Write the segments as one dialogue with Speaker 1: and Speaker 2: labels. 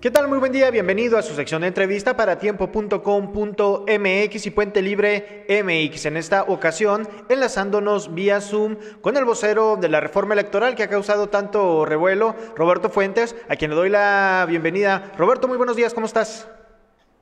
Speaker 1: ¿Qué tal? Muy buen día, bienvenido a su sección de entrevista para tiempo.com.mx y Puente Libre MX. En esta ocasión, enlazándonos vía Zoom con el vocero de la reforma electoral que ha causado tanto revuelo, Roberto Fuentes, a quien le doy la bienvenida. Roberto, muy buenos días, ¿cómo estás?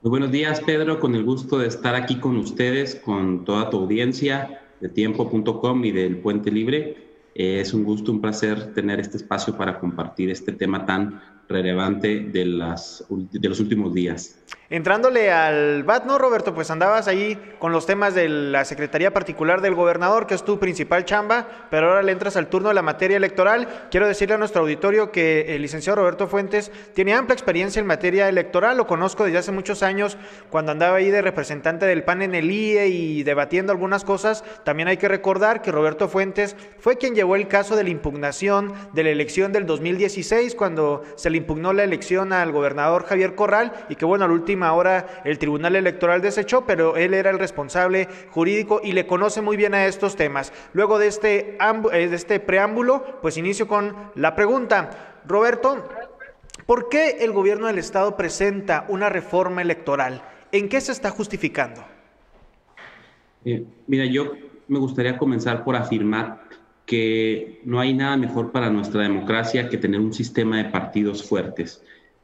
Speaker 2: Muy buenos días, Pedro, con el gusto de estar aquí con ustedes, con toda tu audiencia de tiempo.com y del Puente Libre. Es un gusto, un placer tener este espacio para compartir este tema tan relevante de los últimos días.
Speaker 1: Entrándole al BAT, ¿no, Roberto? Pues andabas ahí con los temas de la Secretaría Particular del Gobernador, que es tu principal chamba, pero ahora le entras al turno de la materia electoral. Quiero decirle a nuestro auditorio que el licenciado Roberto Fuentes tiene amplia experiencia en materia electoral, lo conozco desde hace muchos años, cuando andaba ahí de representante del PAN en el IE y debatiendo algunas cosas. También hay que recordar que Roberto Fuentes fue quien llevó el caso de la impugnación de la elección del 2016, cuando se le impugnó la elección al gobernador Javier Corral, y que bueno, al último ahora el Tribunal Electoral desechó, pero él era el responsable jurídico y le conoce muy bien a estos temas. Luego de este preámbulo, pues inicio con la pregunta. Roberto, ¿por qué el gobierno del estado presenta una reforma electoral? ¿En qué se está justificando?
Speaker 2: Mira, yo me gustaría comenzar por afirmar que no hay nada mejor para nuestra democracia que tener un sistema de partidos fuertes.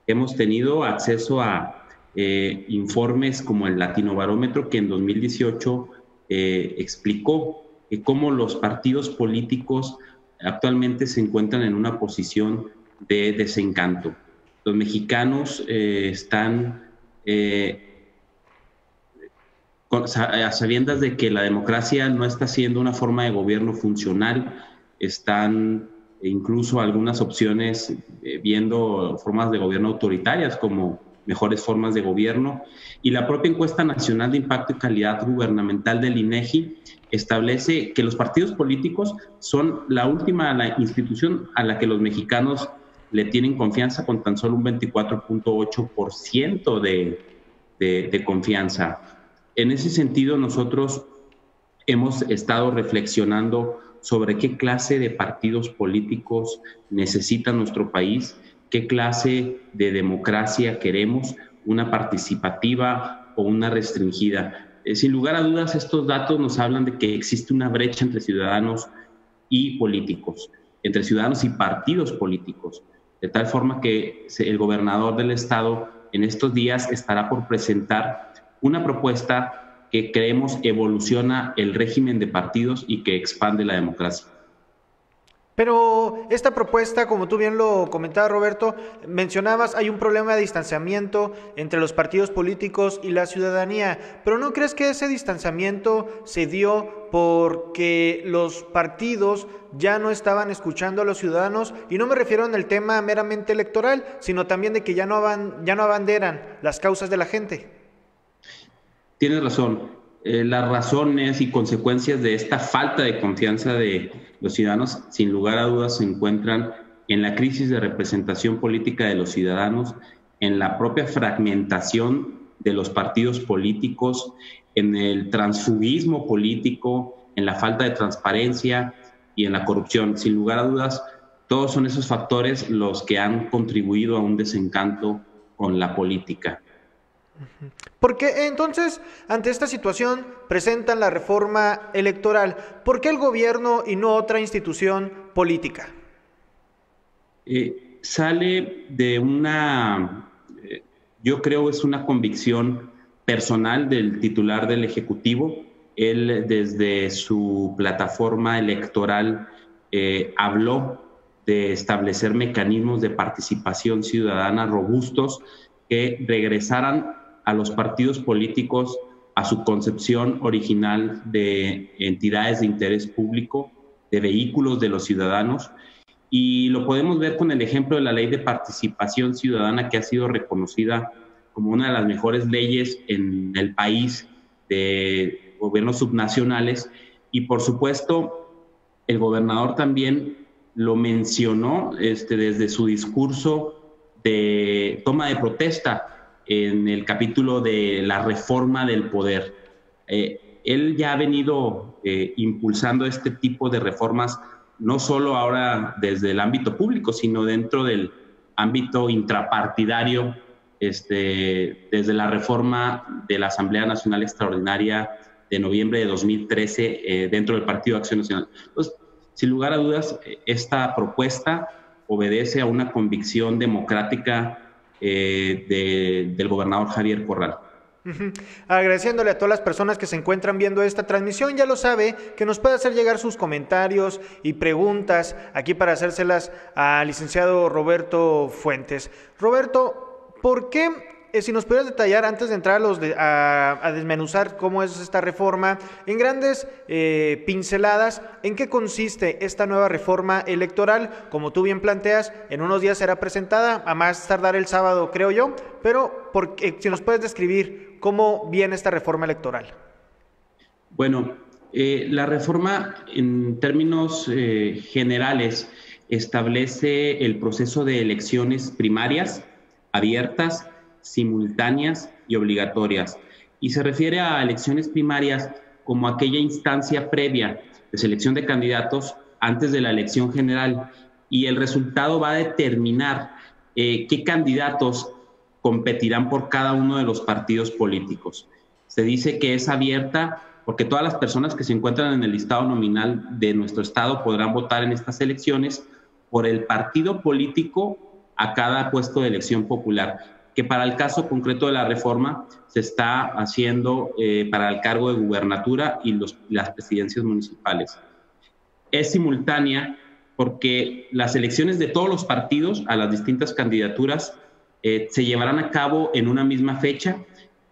Speaker 2: Hemos tenido acceso a informes como el Latinobarómetro, que en 2018 explicó cómo los partidos políticos actualmente se encuentran en una posición de desencanto. Los mexicanos están a sabiendas de que la democracia no está siendo una forma de gobierno funcional. Están incluso algunas opciones viendo formas de gobierno autoritarias como mejores formas de gobierno, y la propia encuesta nacional de impacto y calidad gubernamental del INEGI establece que los partidos políticos son la última institución a la que los mexicanos le tienen confianza, con tan solo un 24.8% de confianza. En ese sentido, nosotros hemos estado reflexionando sobre qué clase de partidos políticos necesita nuestro país, qué clase de democracia queremos, una participativa o una restringida. Sin lugar a dudas, estos datos nos hablan de que existe una brecha entre ciudadanos y políticos, entre ciudadanos y partidos políticos, de tal forma que el gobernador del estado en estos días estará por presentar una propuesta que creemos evoluciona el régimen de partidos y que expande la democracia.
Speaker 1: Pero esta propuesta, como tú bien lo comentabas, Roberto, mencionabas, hay un problema de distanciamiento entre los partidos políticos y la ciudadanía, pero ¿no crees que ese distanciamiento se dio porque los partidos ya no estaban escuchando a los ciudadanos? Y no me refiero en el tema meramente electoral, sino también de que ya no abanderan las causas de la gente.
Speaker 2: Tienes razón. Las razones y consecuencias de esta falta de confianza de los ciudadanos, sin lugar a dudas, se encuentran en la crisis de representación política de los ciudadanos, en la propia fragmentación de los partidos políticos, en el transfugismo político, en la falta de transparencia y en la corrupción. Sin lugar a dudas, todos son esos factores los que han contribuido a un desencanto con la política.
Speaker 1: Porque entonces, ante esta situación, presentan la reforma electoral. ¿Por qué el gobierno y no otra institución política?
Speaker 2: Sale de yo creo es una convicción personal del titular del Ejecutivo. Él, desde su plataforma electoral, habló de establecer mecanismos de participación ciudadana robustos que regresaran a los partidos políticos a su concepción original de entidades de interés público, de vehículos de los ciudadanos. Y lo podemos ver con el ejemplo de la Ley de Participación Ciudadana, que ha sido reconocida como una de las mejores leyes en el país de gobiernos subnacionales. Y por supuesto, el gobernador también lo mencionó desde su discurso de toma de protesta en el capítulo de la reforma del poder. Él ya ha venido impulsando este tipo de reformas, no solo ahora desde el ámbito público, sino dentro del ámbito intrapartidario, desde la reforma de la Asamblea Nacional Extraordinaria de noviembre de 2013 dentro del Partido Acción Nacional. Entonces, sin lugar a dudas, esta propuesta obedece a una convicción democrática del gobernador Javier Corral.
Speaker 1: Agradeciéndole a todas las personas que se encuentran viendo esta transmisión, ya lo sabe, que nos puede hacer llegar sus comentarios y preguntas aquí para hacérselas al licenciado Roberto Fuentes. Roberto, ¿por qué, si nos pudieras detallar antes de entrar a desmenuzar cómo es esta reforma, en grandes pinceladas, en qué consiste esta nueva reforma electoral? Como tú bien planteas, en unos días será presentada, a más tardar el sábado, creo yo, pero si nos puedes describir cómo viene esta reforma electoral.
Speaker 2: Bueno, la reforma en términos generales establece el proceso de elecciones primarias, abiertas, simultáneas y obligatorias. Y se refiere a elecciones primarias como aquella instancia previa de selección de candidatos antes de la elección general, y el resultado va a determinar qué candidatos competirán por cada uno de los partidos políticos. Se dice que es abierta porque todas las personas que se encuentran en el listado nominal de nuestro estado podrán votar en estas elecciones por el partido político a cada puesto de elección popular, que para el caso concreto de la reforma se está haciendo para el cargo de gubernatura y las presidencias municipales. Es simultánea porque las elecciones de todos los partidos a las distintas candidaturas se llevarán a cabo en una misma fecha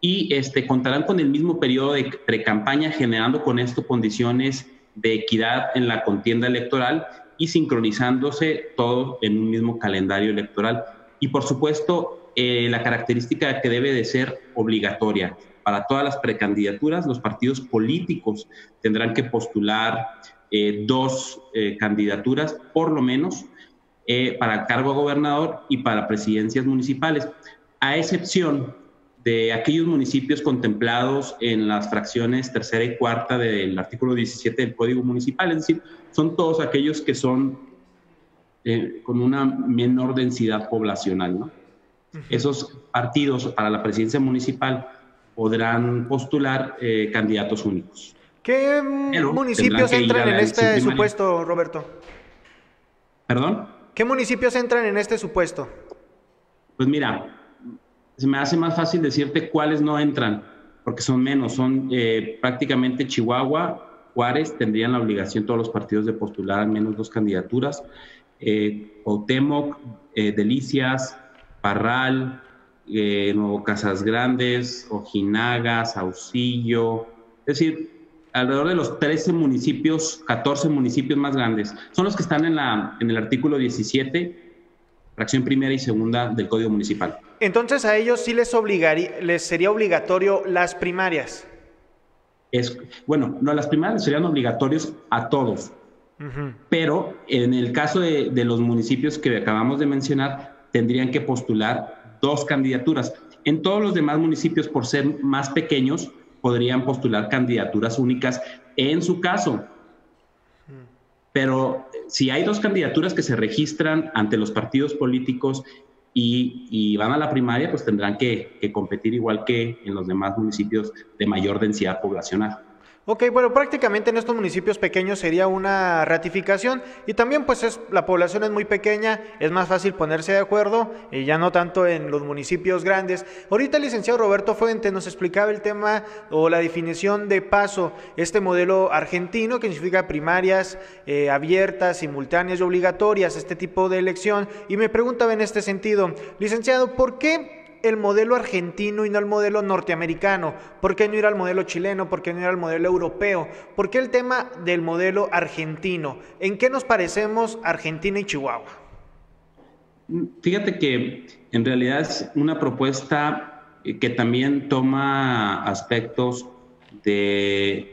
Speaker 2: y contarán con el mismo periodo de precampaña, generando con esto condiciones de equidad en la contienda electoral y sincronizándose todo en un mismo calendario electoral. Y por supuesto, la característica que debe de ser obligatoria. Para todas las precandidaturas, los partidos políticos tendrán que postular 2 candidaturas, por lo menos, para cargo a gobernador y para presidencias municipales, a excepción de aquellos municipios contemplados en las fracciones tercera y cuarta del artículo 17 del Código Municipal, es decir, son todos aquellos que son con una menor densidad poblacional, ¿no? Esos partidos para la presidencia municipal podrán postular candidatos únicos.
Speaker 1: ¿Qué municipios entran en este supuesto, Roberto?
Speaker 2: ¿Perdón?
Speaker 1: ¿Qué municipios entran en este supuesto?
Speaker 2: Pues mira, se me hace más fácil decirte cuáles no entran, porque son menos. Son prácticamente Chihuahua, Juárez, tendrían la obligación todos los partidos de postular al menos 2 candidaturas. Cuauhtémoc, Delicias, Parral, Nuevo Casas Grandes, Ojinaga, Saucillo, es decir, alrededor de los 13 municipios, 14 municipios más grandes. Son los que están en el artículo 17, fracción primera y segunda del Código Municipal.
Speaker 1: Entonces a ellos sí les sería obligatorio las primarias.
Speaker 2: Bueno, no, las primarias serían obligatorios a todos. Pero en el caso de los municipios que acabamos de mencionar, tendrían que postular 2 candidaturas. En todos los demás municipios, por ser más pequeños, podrían postular candidaturas únicas en su caso. Pero si hay 2 candidaturas que se registran ante los partidos políticos y van a la primaria, pues tendrán que competir igual que en los demás municipios de mayor densidad poblacional.
Speaker 1: Ok, bueno, prácticamente en estos municipios pequeños sería una ratificación y también pues la población es muy pequeña, es más fácil ponerse de acuerdo y ya no tanto en los municipios grandes. Ahorita el licenciado Roberto Fuentes nos explicaba el tema o la definición de paso, este modelo argentino que significa primarias abiertas, simultáneas y obligatorias, este tipo de elección, y me preguntaba en este sentido, licenciado, ¿por qué el modelo argentino y no el modelo norteamericano? ¿Por qué no ir al modelo chileno? ¿Por qué no ir al modelo europeo? ¿Por qué el tema del modelo argentino? ¿En qué nos parecemos Argentina y Chihuahua?
Speaker 2: Fíjate que en realidad es una propuesta que también toma aspectos del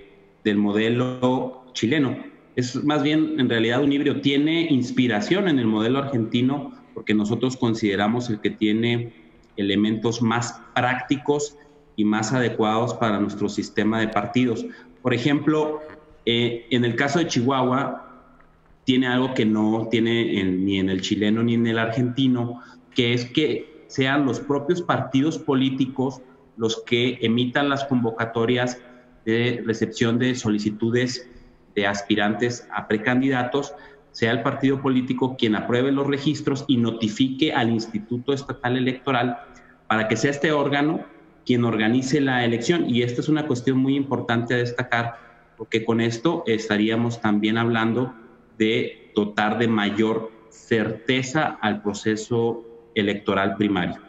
Speaker 2: modelo chileno. Es más bien en realidad un híbrido. Tiene inspiración en el modelo argentino porque nosotros consideramos el que tiene elementos más prácticos y más adecuados para nuestro sistema de partidos. Por ejemplo, en el caso de Chihuahua, tiene algo que no tiene ni en el chileno ni en el argentino, que es que sean los propios partidos políticos los que emitan las convocatorias de recepción de solicitudes de aspirantes a precandidatos, sea el partido político quien apruebe los registros y notifique al Instituto Estatal Electoral para que sea este órgano quien organice la elección. Y esta es una cuestión muy importante a destacar, porque con esto estaríamos también hablando de dotar de mayor certeza al proceso electoral primario.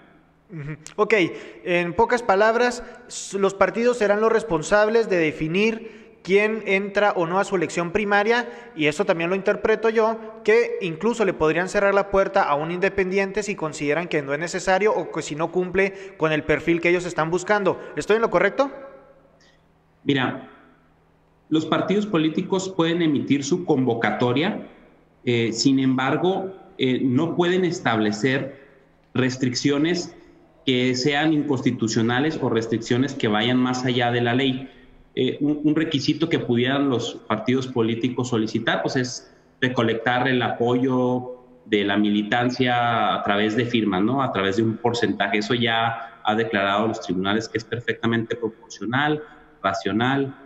Speaker 1: Ok, en pocas palabras, los partidos serán los responsables de definir quién entra o no a su elección primaria, y eso también lo interpreto yo, que incluso le podrían cerrar la puerta a un independiente si consideran que no es necesario o que si no cumple con el perfil que ellos están buscando. ¿Estoy en lo correcto?
Speaker 2: Mira, los partidos políticos pueden emitir su convocatoria, sin embargo, no pueden establecer restricciones que sean inconstitucionales o restricciones que vayan más allá de la ley. Un requisito que pudieran los partidos políticos solicitar, pues, es recolectar el apoyo de la militancia a través de firmas, ¿no? A través de un porcentaje. Eso ya ha declarado los tribunales que es perfectamente proporcional, racional,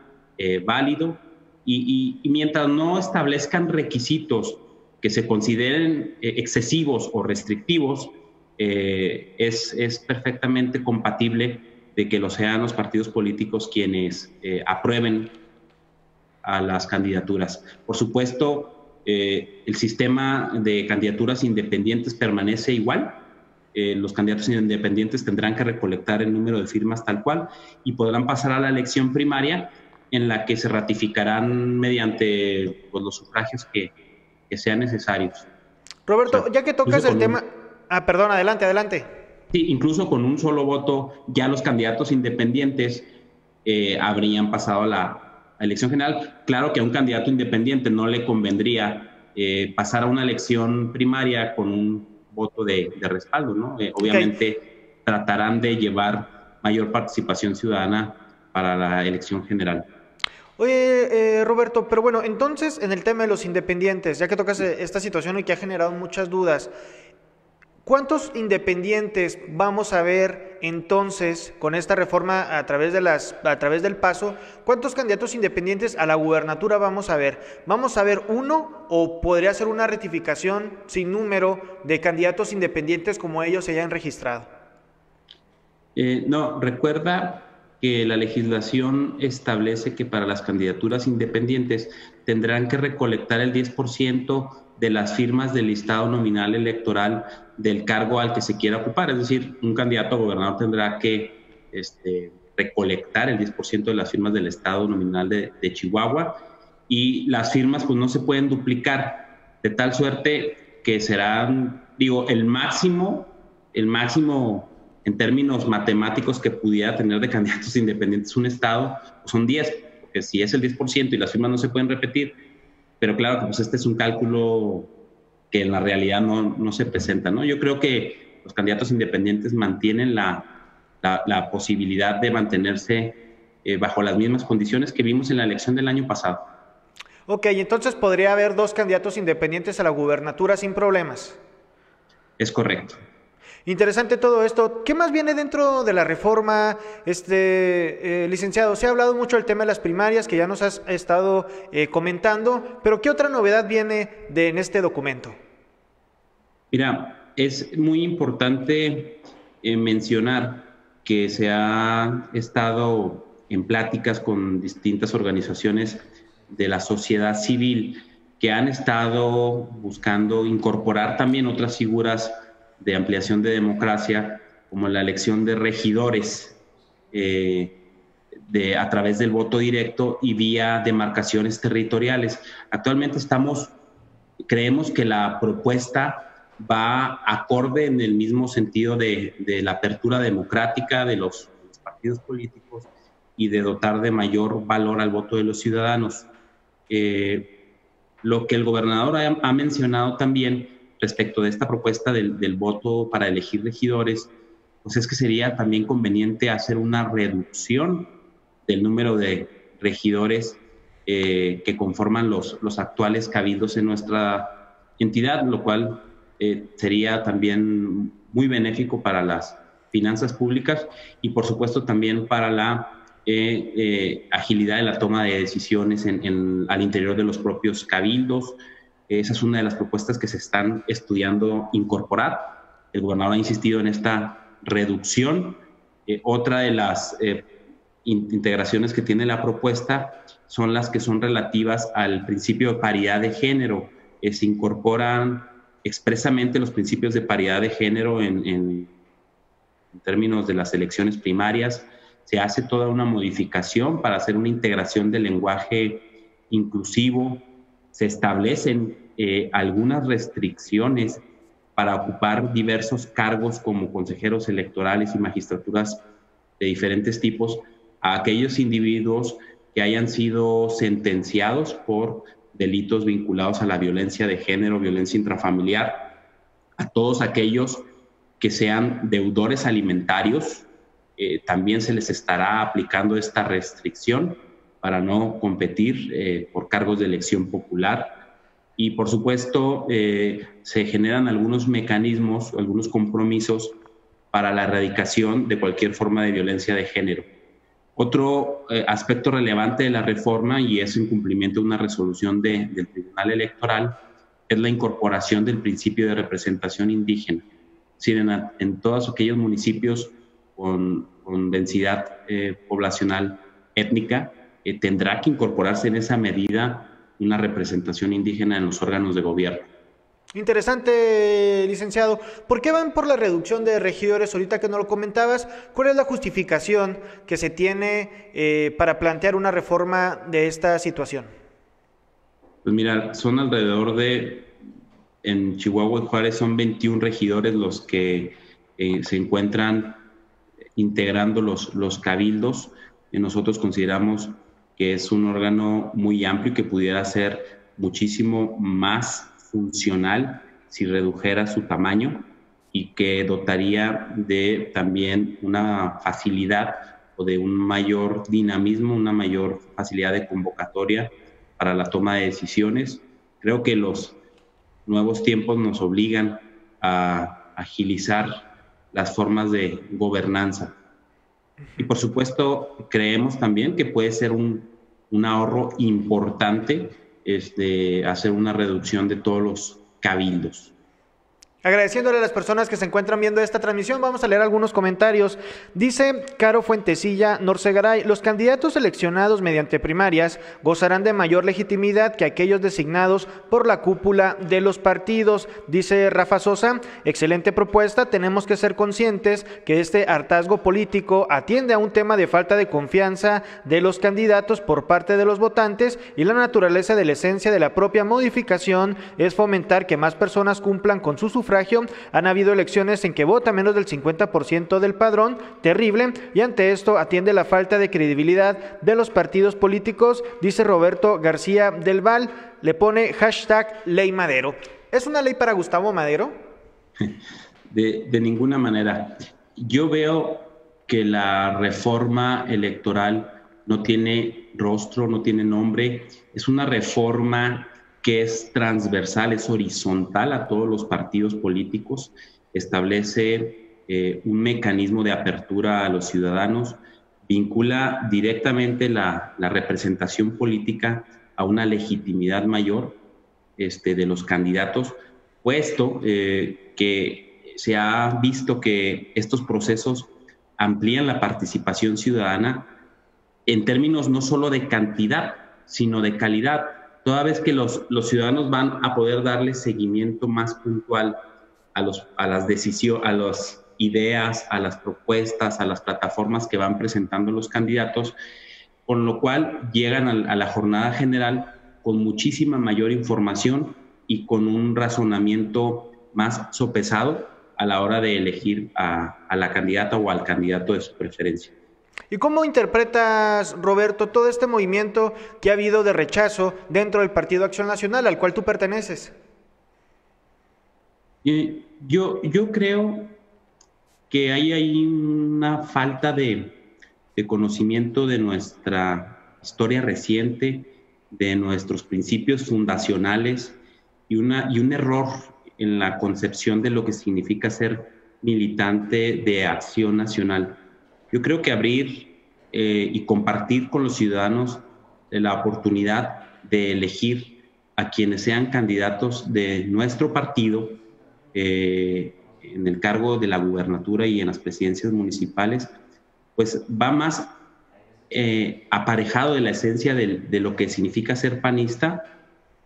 Speaker 2: válido, y mientras no establezcan requisitos que se consideren excesivos o restrictivos, es perfectamente compatible de que lo sean los partidos políticos quienes aprueben a las candidaturas. Por supuesto, el sistema de candidaturas independientes permanece igual. Los candidatos independientes tendrán que recolectar el número de firmas tal cual y podrán pasar a la elección primaria, en la que se ratificarán mediante, pues, los sufragios que sean necesarios.
Speaker 1: Roberto, o sea, ya que tocas el tema... perdón, adelante.
Speaker 2: Sí, incluso con un solo voto ya los candidatos independientes habrían pasado a la elección general. Claro que a un candidato independiente no le convendría pasar a una elección primaria con un voto de respaldo, ¿no? Obviamente tratarán de llevar mayor participación ciudadana para la elección general.
Speaker 1: Oye, Roberto, pero bueno, entonces en el tema de los independientes, ya que tocas esta situación y que ha generado muchas dudas, ¿cuántos independientes vamos a ver entonces con esta reforma a través del paso? ¿Cuántos candidatos independientes a la gubernatura vamos a ver? ¿Vamos a ver uno o podría ser una rectificación sin número de candidatos independientes como ellos se hayan registrado?
Speaker 2: No, recuerda que la legislación establece que para las candidaturas independientes tendrán que recolectar el 10% de las firmas del listado nominal electoral del cargo al que se quiera ocupar. Es decir, un candidato a gobernador tendrá que recolectar el 10% de las firmas del listado nominal de Chihuahua, y las firmas, pues, no se pueden duplicar, de tal suerte que serán, el máximo en términos matemáticos que pudiera tener de candidatos independientes un estado, pues son 10, porque si es el 10% y las firmas no se pueden repetir, pero claro que, pues, este es un cálculo que en la realidad no se presenta, ¿no? Yo creo que los candidatos independientes mantienen la posibilidad de mantenerse bajo las mismas condiciones que vimos en la elección del año pasado.
Speaker 1: Ok, entonces podría haber 2 candidatos independientes a la gubernatura sin problemas.
Speaker 2: Es correcto.
Speaker 1: Interesante todo esto. ¿Qué más viene dentro de la reforma, licenciado? Se ha hablado mucho del tema de las primarias, que ya nos has estado comentando, pero ¿qué otra novedad viene en este documento?
Speaker 2: Mira, es muy importante mencionar que se ha estado en pláticas con distintas organizaciones de la sociedad civil que han estado buscando incorporar también otras figuras de ampliación de democracia, como la elección de regidores a través del voto directo y vía demarcaciones territoriales. Actualmente creemos que la propuesta va acorde en el mismo sentido de la apertura democrática de los partidos políticos y de dotar de mayor valor al voto de los ciudadanos. Lo que el gobernador ha mencionado también respecto de esta propuesta del voto para elegir regidores, pues es que sería también conveniente hacer una reducción del número de regidores que conforman los actuales cabildos en nuestra entidad, lo cual sería también muy benéfico para las finanzas públicas y, por supuesto, también para la agilidad de la toma de decisiones al interior de los propios cabildos. Esa es una de las propuestas que se están estudiando incorporar. El gobernador ha insistido en esta reducción. Otra de las integraciones que tiene la propuesta son las que son relativas al principio de paridad de género. Se incorporan expresamente los principios de paridad de género en términos de las elecciones primarias. Se hace toda una modificación para hacer una integración del lenguaje inclusivo. Se establecen algunas restricciones para ocupar diversos cargos como consejeros electorales y magistraturas de diferentes tipos a aquellos individuos que hayan sido sentenciados por delitos vinculados a la violencia de género, violencia intrafamiliar, a todos aquellos que sean deudores alimentarios. También se les estará aplicando esta restricción para no competir por cargos de elección popular. Y, por supuesto, se generan algunos mecanismos, algunos compromisos para la erradicación de cualquier forma de violencia de género. Otro aspecto relevante de la reforma, y es en cumplimiento de una resolución del Tribunal Electoral, es la incorporación del principio de representación indígena. Es decir, en todos aquellos municipios con densidad poblacional étnica, tendrá que incorporarse en esa medida una representación indígena en los órganos de gobierno.
Speaker 1: Interesante, licenciado. ¿Por qué van por la reducción de regidores? Ahorita que no lo comentabas, ¿cuál es la justificación que se tiene para plantear una reforma de esta situación?
Speaker 2: Pues mira, son alrededor en Chihuahua y Juárez son 21 regidores los que se encuentran integrando los cabildos. Nosotros consideramos que es un órgano muy amplio y que pudiera ser muchísimo más funcional si redujera su tamaño y que dotaría de también una facilidad o de un mayor dinamismo, una mayor facilidad de convocatoria para la toma de decisiones. Creo que los nuevos tiempos nos obligan a agilizar las formas de gobernanza. Y, por supuesto, creemos también que puede ser un ahorro importante hacer una reducción de todos los cabildos.
Speaker 1: Agradeciéndole a las personas que se encuentran viendo esta transmisión, vamos a leer algunos comentarios. Dice Caro Fuentecilla Norcegaray: los candidatos seleccionados mediante primarias gozarán de mayor legitimidad que aquellos designados por la cúpula de los partidos. Dice Rafa Sosa: excelente propuesta, tenemos que ser conscientes que este hartazgo político atiende a un tema de falta de confianza de los candidatos por parte de los votantes, y la naturaleza de la esencia de la propia modificación es fomentar que más personas cumplan con su sufragio. Han habido elecciones en que vota menos del 50% del padrón, terrible, y ante esto atiende la falta de credibilidad de los partidos políticos. Dice Roberto García del Val, le pone hashtag Ley Madero. ¿Es una ley para Gustavo Madero?
Speaker 2: De ninguna manera. Yo veo que la reforma electoral no tiene rostro, no tiene nombre. Es una reforma que es transversal, es horizontal a todos los partidos políticos, establece un mecanismo de apertura a los ciudadanos, vincula directamente la representación política a una legitimidad mayor de los candidatos, puesto que se ha visto que estos procesos amplían la participación ciudadana en términos no solo de cantidad, sino de calidad, toda vez que los ciudadanos van a poder darle seguimiento más puntual a las decisiones, a las ideas, a las propuestas, a las plataformas que van presentando los candidatos, con lo cual llegan a la jornada general con muchísima mayor información y con un razonamiento más sopesado a la hora de elegir a la candidata o al candidato de su preferencia.
Speaker 1: ¿Y cómo interpretas, Roberto, todo este movimiento que ha habido de rechazo dentro del Partido Acción Nacional, al cual tú perteneces?
Speaker 2: Yo creo que hay una falta de conocimiento de nuestra historia reciente, de nuestros principios fundacionales y un error en la concepción de lo que significa ser militante de Acción Nacional. Yo creo que abrir y compartir con los ciudadanos la oportunidad de elegir a quienes sean candidatos de nuestro partido en el cargo de la gubernatura y en las presidencias municipales, pues va más aparejado de la esencia de lo que significa ser panista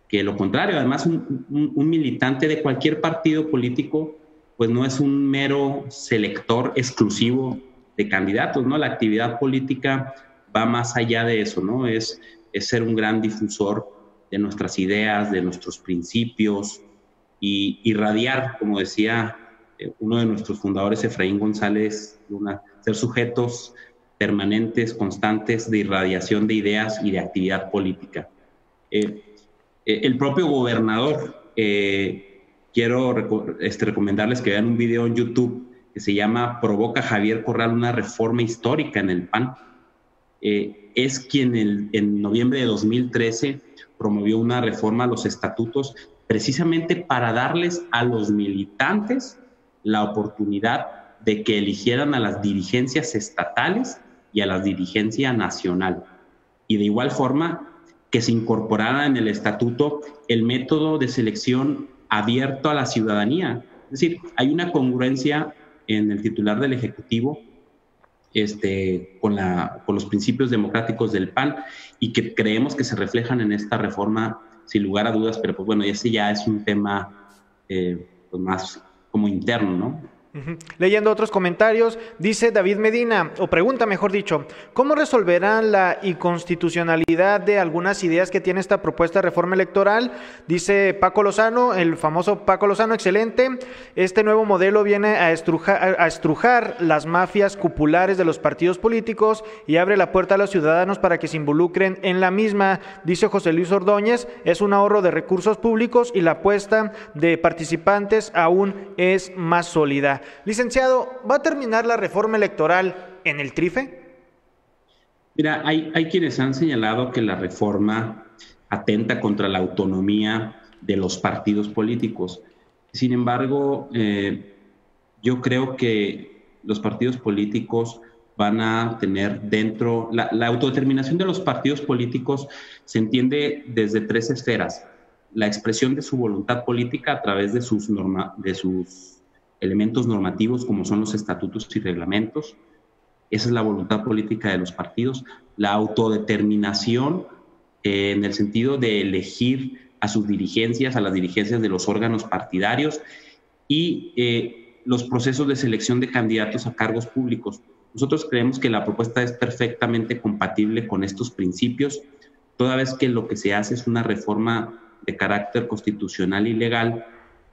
Speaker 2: que lo contrario. Además, un militante de cualquier partido político pues no es un mero selector exclusivo de candidatos, ¿no? La actividad política va más allá de eso, ¿no? Es ser un gran difusor de nuestras ideas, de nuestros principios, y irradiar, como decía uno de nuestros fundadores, Efraín González Luna, ser sujetos permanentes, constantes de irradiación de ideas y de actividad política. El propio gobernador, quiero recomendarles que vean un video en YouTube que se llama "Provoca Javier Corral una reforma histórica en el PAN". Es quien en noviembre de 2013 promovió una reforma a los estatutos precisamente para darles a los militantes la oportunidad de que eligieran a las dirigencias estatales y a la dirigencia nacional. Y de igual forma que se incorporara en el estatuto el método de selección abierto a la ciudadanía. Es decir, hay una congruencia en el titular del Ejecutivo con los principios democráticos del PAN, y que creemos que se reflejan en esta reforma sin lugar a dudas, pero pues bueno, ese ya es un tema pues más como interno, ¿no?
Speaker 1: Leyendo otros comentarios, dice David Medina, o pregunta mejor dicho, ¿cómo resolverán la inconstitucionalidad de algunas ideas que tiene esta propuesta de reforma electoral? Dice Paco Lozano, el famoso Paco Lozano, excelente. Este nuevo modelo viene a estrujar las mafias cupulares de los partidos políticos y abre la puerta a los ciudadanos para que se involucren en la misma. Dice José Luis Ordóñez, es un ahorro de recursos públicos y la apuesta de participantes aún es más sólida. Licenciado, ¿va a terminar la reforma electoral en el trife?
Speaker 2: Mira, hay quienes han señalado que la reforma atenta contra la autonomía de los partidos políticos. Sin embargo, yo creo que los partidos políticos van a tener dentro... La autodeterminación de los partidos políticos se entiende desde tres esferas: la expresión de su voluntad política a través de sus elementos normativos, como son los estatutos y reglamentos. Esa es la voluntad política de los partidos. La autodeterminación en el sentido de elegir a sus dirigencias, a las dirigencias de los órganos partidarios, y los procesos de selección de candidatos a cargos públicos. Nosotros creemos que la propuesta es perfectamente compatible con estos principios, toda vez que lo que se hace es una reforma de carácter constitucional y legal,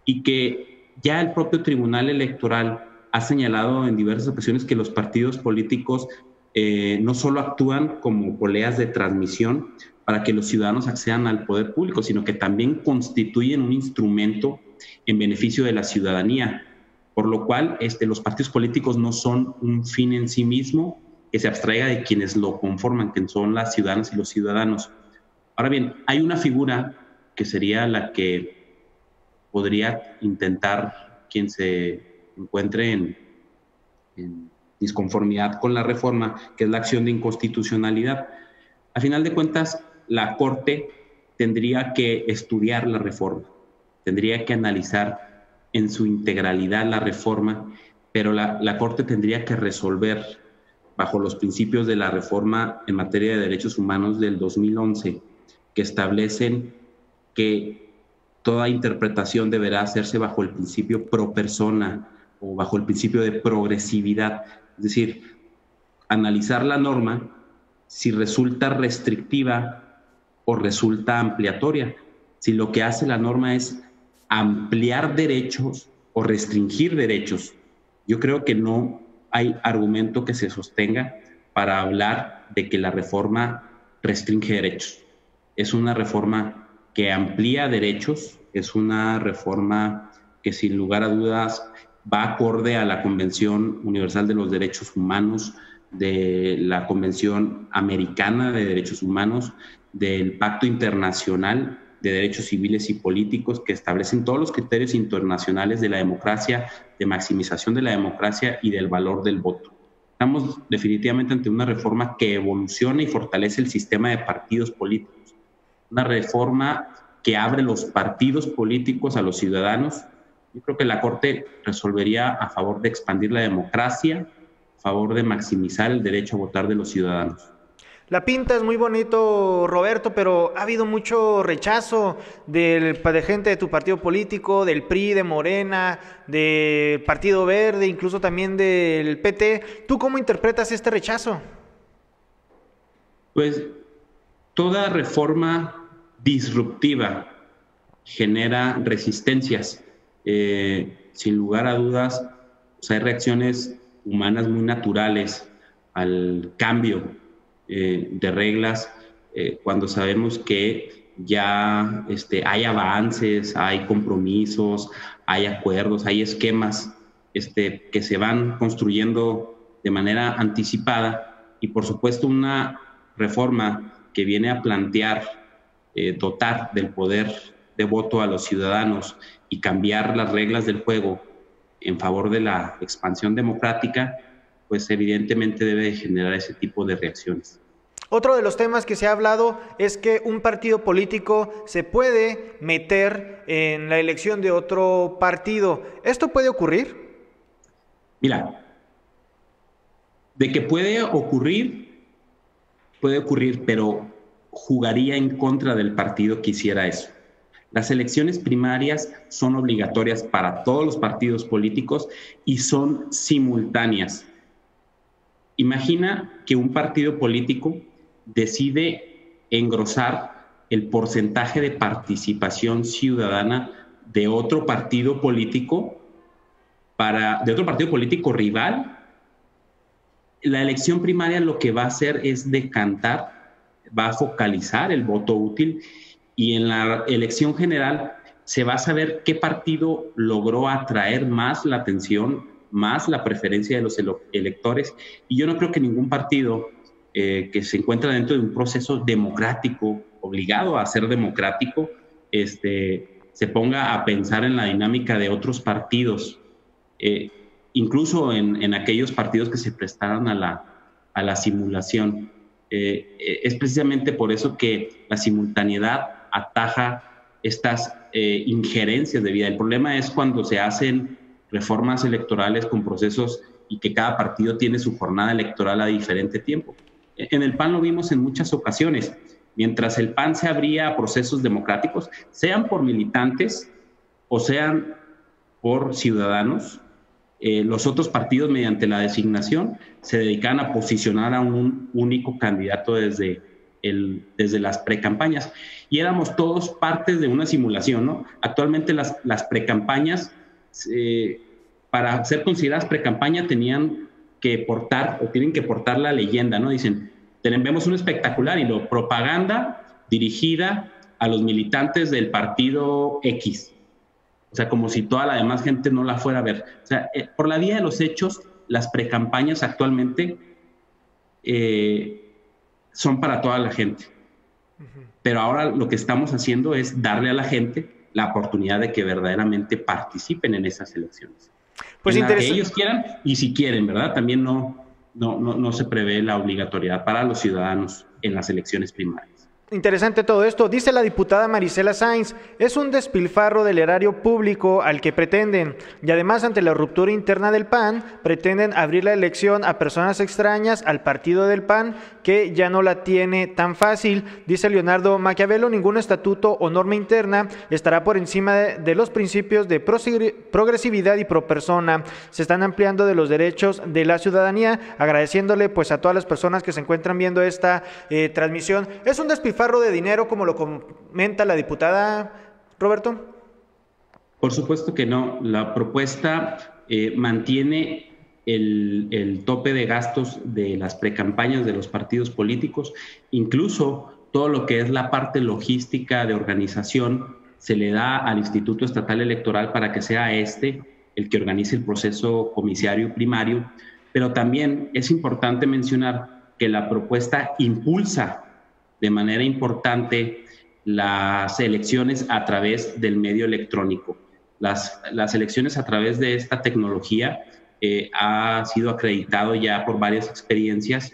Speaker 2: y que ya el propio Tribunal Electoral ha señalado en diversas ocasiones que los partidos políticos no solo actúan como poleas de transmisión para que los ciudadanos accedan al poder público, sino que también constituyen un instrumento en beneficio de la ciudadanía, por lo cual los partidos políticos no son un fin en sí mismo que se abstraiga de quienes lo conforman, que son las ciudadanas y los ciudadanos. Ahora bien, hay una figura que sería la que podría intentar quien se encuentre en disconformidad con la reforma, que es la acción de inconstitucionalidad. A final de cuentas, la Corte tendría que estudiar la reforma, tendría que analizar en su integralidad la reforma, pero la Corte tendría que resolver bajo los principios de la reforma en materia de derechos humanos del 2011, que establecen que toda interpretación deberá hacerse bajo el principio pro persona o bajo el principio de progresividad. Es decir, analizar la norma si resulta restrictiva o resulta ampliatoria. Si lo que hace la norma es ampliar derechos o restringir derechos. Yo creo que no hay argumento que se sostenga para hablar de que la reforma restringe derechos. Es una reforma que amplía derechos, es una reforma que sin lugar a dudas va acorde a la Convención Universal de los Derechos Humanos, de la Convención Americana de Derechos Humanos, del Pacto Internacional de derechos civiles y políticos que establecen todos los criterios internacionales de la democracia, de maximización de la democracia y del valor del voto. Estamos definitivamente ante una reforma que evoluciona y fortalece el sistema de partidos políticos, una reforma que abre los partidos políticos a los ciudadanos. Yo creo que la Corte resolvería a favor de expandir la democracia, a favor de maximizar el derecho a votar de los ciudadanos.
Speaker 1: La pinta es muy bonito, Roberto, pero ha habido mucho rechazo de gente de tu partido político, del PRI, de Morena, del Partido Verde, incluso también del PT. ¿Tú cómo interpretas este rechazo?
Speaker 2: Pues toda reforma disruptiva genera resistencias. Sin lugar a dudas, pues hay reacciones humanas muy naturales al cambio de reglas cuando sabemos que ya hay avances, hay compromisos, hay acuerdos, hay esquemas que se van construyendo de manera anticipada, y por supuesto una reforma que viene a plantear dotar del poder de voto a los ciudadanos y cambiar las reglas del juego en favor de la expansión democrática, pues evidentemente debe generar ese tipo de reacciones.
Speaker 1: Otro de los temas que se ha hablado es que un partido político se puede meter en la elección de otro partido. ¿Esto puede ocurrir?
Speaker 2: Mira, de que puede ocurrir, pero jugaría en contra del partido que hiciera eso. Las elecciones primarias son obligatorias para todos los partidos políticos y son simultáneas. Imagina que un partido político decide engrosar el porcentaje de participación ciudadana de otro partido político rival. La elección primaria lo que va a hacer es decantar, va a focalizar el voto útil, y en la elección general se va a saber qué partido logró atraer más la atención, más la preferencia de los electores. Y yo no creo que ningún partido que se encuentra dentro de un proceso democrático, obligado a ser democrático, se ponga a pensar en la dinámica de otros partidos, incluso en aquellos partidos que se prestaran a la simulación. Es precisamente por eso que la simultaneidad ataja estas injerencias de vida. El problema es cuando se hacen reformas electorales con procesos y que cada partido tiene su jornada electoral a diferente tiempo. En el PAN lo vimos en muchas ocasiones. Mientras el PAN se abría a procesos democráticos, sean por militantes o sean por ciudadanos, los otros partidos, mediante la designación, se dedicaban a posicionar a un único candidato desde las precampañas. Y éramos todos partes de una simulación, ¿no? Actualmente las precampañas, para ser consideradas precampaña, tenían que portar o tienen que portar la leyenda, ¿no? Dicen, vemos un espectacular y lo propaganda dirigida a los militantes del partido X. O sea, como si toda la demás gente no la fuera a ver. O sea, por la vía de los hechos, las precampañas actualmente son para toda la gente. Pero ahora lo que estamos haciendo es darle a la gente la oportunidad de que verdaderamente participen en esas elecciones. Pues en la que ellos quieran y si quieren, ¿verdad? También no se prevé la obligatoriedad para los ciudadanos en las elecciones primarias.
Speaker 1: Interesante todo esto. Dice la diputada Marisela Sainz, es un despilfarro del erario público al que pretenden, y además ante la ruptura interna del PAN, pretenden abrir la elección a personas extrañas al partido del PAN, que ya no la tiene tan fácil. Dice Leonardo Maquiavelo, ningún estatuto o norma interna estará por encima de los principios de progresividad y pro persona. Se están ampliando de los derechos de la ciudadanía, agradeciéndole pues a todas las personas que se encuentran viendo esta transmisión. Es un despilfarro de dinero, como lo comenta la diputada, Roberto.
Speaker 2: Por supuesto que no. La propuesta mantiene el tope de gastos de las precampañas de los partidos políticos. Incluso todo lo que es la parte logística de organización se le da al Instituto Estatal Electoral para que sea el que organice el proceso comisario primario. Pero también es importante mencionar que la propuesta impulsa de manera importante las elecciones a través del medio electrónico. Las elecciones a través de esta tecnología ha sido acreditado ya por varias experiencias,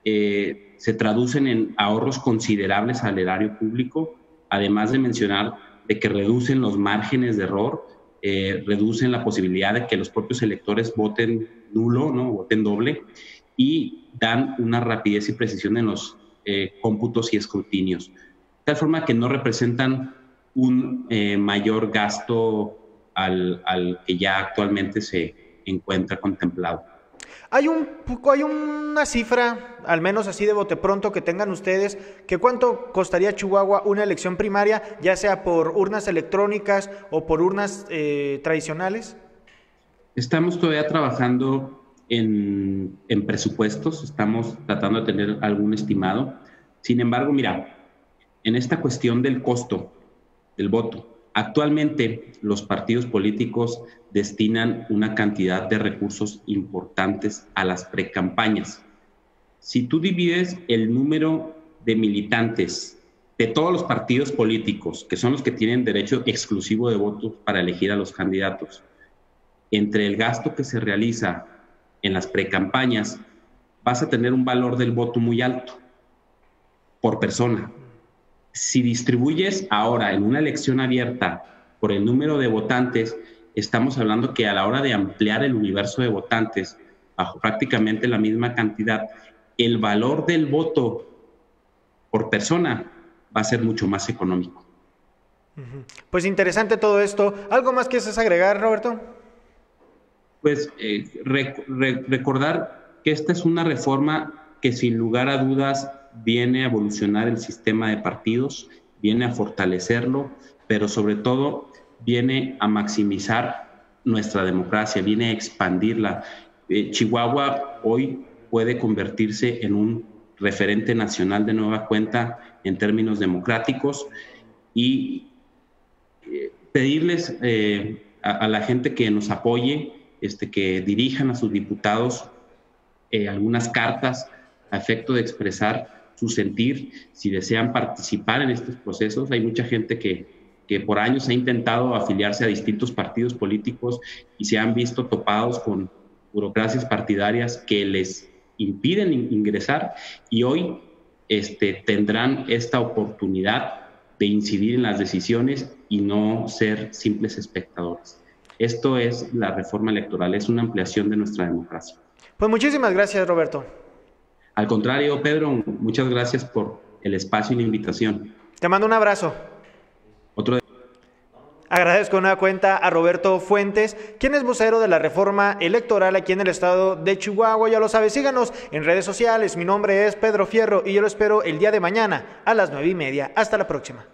Speaker 2: se traducen en ahorros considerables al erario público, además de mencionar de que reducen los márgenes de error, reducen la posibilidad de que los propios electores voten nulo, ¿no? Voten doble, y dan una rapidez y precisión en los cómputos y escrutinios, de tal forma que no representan un mayor gasto al que ya actualmente se encuentra contemplado.
Speaker 1: Hay una cifra, al menos así de bote pronto, que tengan ustedes, que cuánto costaría Chihuahua una elección primaria, ya sea por urnas electrónicas o por urnas tradicionales?
Speaker 2: Estamos todavía trabajando en presupuestos, estamos tratando de tener algún estimado. Sin embargo, mira, en esta cuestión del costo del voto, actualmente los partidos políticos destinan una cantidad de recursos importantes a las precampañas. Si tú divides el número de militantes de todos los partidos políticos, que son los que tienen derecho exclusivo de voto para elegir a los candidatos, entre el gasto que se realiza en las precampañas, vas a tener un valor del voto muy alto por persona. Si distribuyes ahora en una elección abierta por el número de votantes, estamos hablando que a la hora de ampliar el universo de votantes bajo prácticamente la misma cantidad, el valor del voto por persona va a ser mucho más económico.
Speaker 1: Pues interesante todo esto. ¿Algo más quieres agregar, Roberto?
Speaker 2: Pues recordar que esta es una reforma que sin lugar a dudas viene a evolucionar el sistema de partidos, viene a fortalecerlo, pero sobre todo viene a maximizar nuestra democracia, viene a expandirla. Chihuahua hoy puede convertirse en un referente nacional de nueva cuenta en términos democráticos y pedirles a la gente que nos apoye, que dirijan a sus diputados algunas cartas a efecto de expresar su sentir, si desean participar en estos procesos. Hay mucha gente que por años ha intentado afiliarse a distintos partidos políticos y se han visto topados con burocracias partidarias que les impiden ingresar, y hoy tendrán esta oportunidad de incidir en las decisiones y no ser simples espectadores. Esto es la reforma electoral, es una ampliación de nuestra democracia.
Speaker 1: Pues muchísimas gracias, Roberto.
Speaker 2: Al contrario, Pedro, muchas gracias por el espacio y la invitación.
Speaker 1: Te mando un abrazo. Agradezco de nueva cuenta a Roberto Fuentes, quien es vocero de la reforma electoral aquí en el estado de Chihuahua. Ya lo sabes, síganos en redes sociales. Mi nombre es Pedro Fierro y yo lo espero el día de mañana a las 9:30. Hasta la próxima.